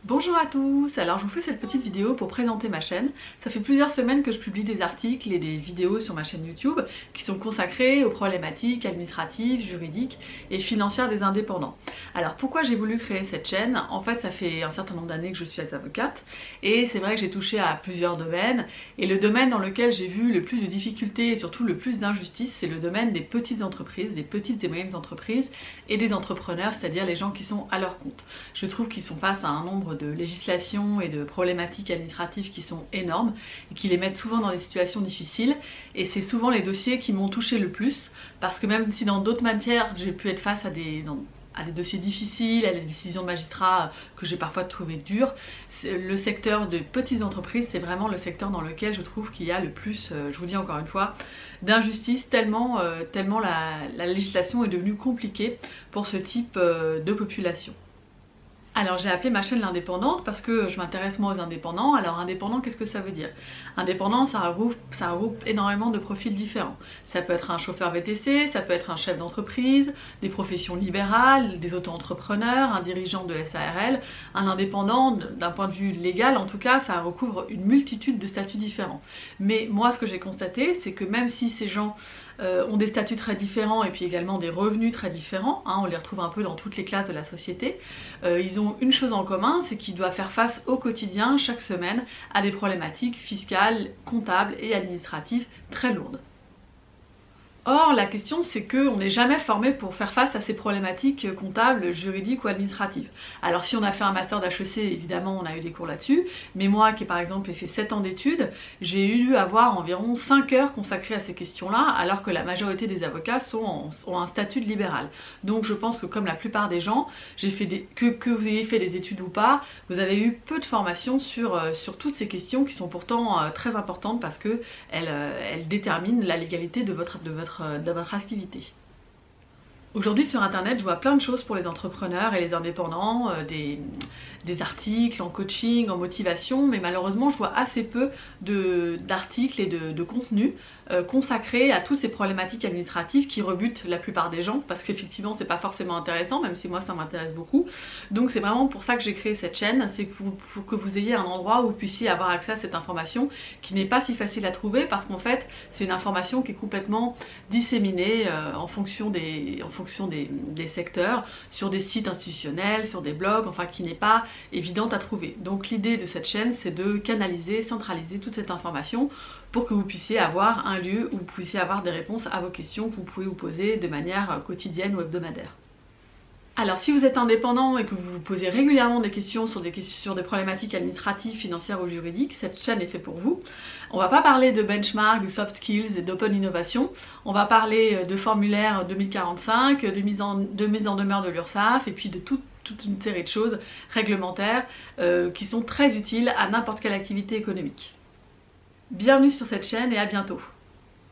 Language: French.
Bonjour à tous, alors je vous fais cette petite vidéo pour présenter ma chaîne. Ça fait plusieurs semaines que je publie des articles et des vidéos sur ma chaîne YouTube qui sont consacrés aux problématiques administratives, juridiques et financières des indépendants. Alors pourquoi j'ai voulu créer cette chaîne? En fait ça fait un certain nombre d'années que je suis avocate et c'est vrai que j'ai touché à plusieurs domaines et le domaine dans lequel j'ai vu le plus de difficultés et surtout le plus d'injustice, c'est le domaine des petites entreprises, des petites et moyennes entreprises et des entrepreneurs, c'est-à-dire les gens qui sont à leur compte. Je trouve qu'ils sont face à un nombre de législations et de problématiques administratives qui sont énormes et qui les mettent souvent dans des situations difficiles, et c'est souvent les dossiers qui m'ont touché le plus parce que même si dans d'autres matières j'ai pu être face à des dossiers difficiles, à des décisions de magistrats que j'ai parfois trouvé dures, le secteur de petites entreprises, c'est vraiment le secteur dans lequel je trouve qu'il y a le plus, je vous dis encore une fois, d'injustice, tellement la législation est devenue compliquée pour ce type de population. Alors j'ai appelé ma chaîne l'indépendante parce que je m'intéresse moi aux indépendants. Alors indépendant, qu'est-ce que ça veut dire? Indépendant, ça regroupe énormément de profils différents. Ça peut être un chauffeur VTC, ça peut être un chef d'entreprise, des professions libérales, des auto-entrepreneurs, un dirigeant de SARL. Un indépendant, d'un point de vue légal en tout cas, ça recouvre une multitude de statuts différents. Mais moi ce que j'ai constaté, c'est que même si ces gens ont des statuts très différents et puis également des revenus très différents, hein, on les retrouve un peu dans toutes les classes de la société, ils ont une chose en commun, c'est qu'ils doivent faire face au quotidien, chaque semaine, à des problématiques fiscales, comptables et administratives très lourdes. Or, la question c'est qu'on n'est jamais formé pour faire face à ces problématiques comptables, juridiques ou administratives. Alors si on a fait un master d'HEC, évidemment on a eu des cours là-dessus, mais moi qui par exemple ai fait 7 ans d'études, j'ai eu à avoir environ 5 heures consacrées à ces questions-là, alors que la majorité des avocats ont un statut de libéral. Donc je pense que comme la plupart des gens, que vous ayez fait des études ou pas, vous avez eu peu de formation sur toutes ces questions qui sont pourtant très importantes parce qu'elles déterminent la légalité de votre activité. Aujourd'hui sur internet je vois plein de choses pour les entrepreneurs et les indépendants, des articles en coaching, en motivation, mais malheureusement je vois assez peu d'articles et de contenus consacrés à toutes ces problématiques administratives qui rebutent la plupart des gens parce qu'effectivement c'est pas forcément intéressant, même si moi ça m'intéresse beaucoup. Donc c'est vraiment pour ça que j'ai créé cette chaîne, c'est pour que vous ayez un endroit où vous puissiez avoir accès à cette information qui n'est pas si facile à trouver parce qu'en fait c'est une information qui est complètement disséminée en fonction des secteurs, sur des sites institutionnels, sur des blogs, enfin qui n'est pas évidente à trouver. Donc l'idée de cette chaîne c'est de canaliser, centraliser toute cette information pour que vous puissiez avoir un lieu où vous puissiez avoir des réponses à vos questions que vous pouvez vous poser de manière quotidienne ou hebdomadaire. Alors si vous êtes indépendant et que vous vous posez régulièrement des questions sur des problématiques administratives, financières ou juridiques, cette chaîne est faite pour vous. On va pas parler de benchmark, de soft skills et d'open innovation, on va parler de formulaire 2045, de mise en demeure de l'URSSAF et puis de toute une série de choses réglementaires qui sont très utiles à n'importe quelle activité économique. Bienvenue sur cette chaîne et à bientôt.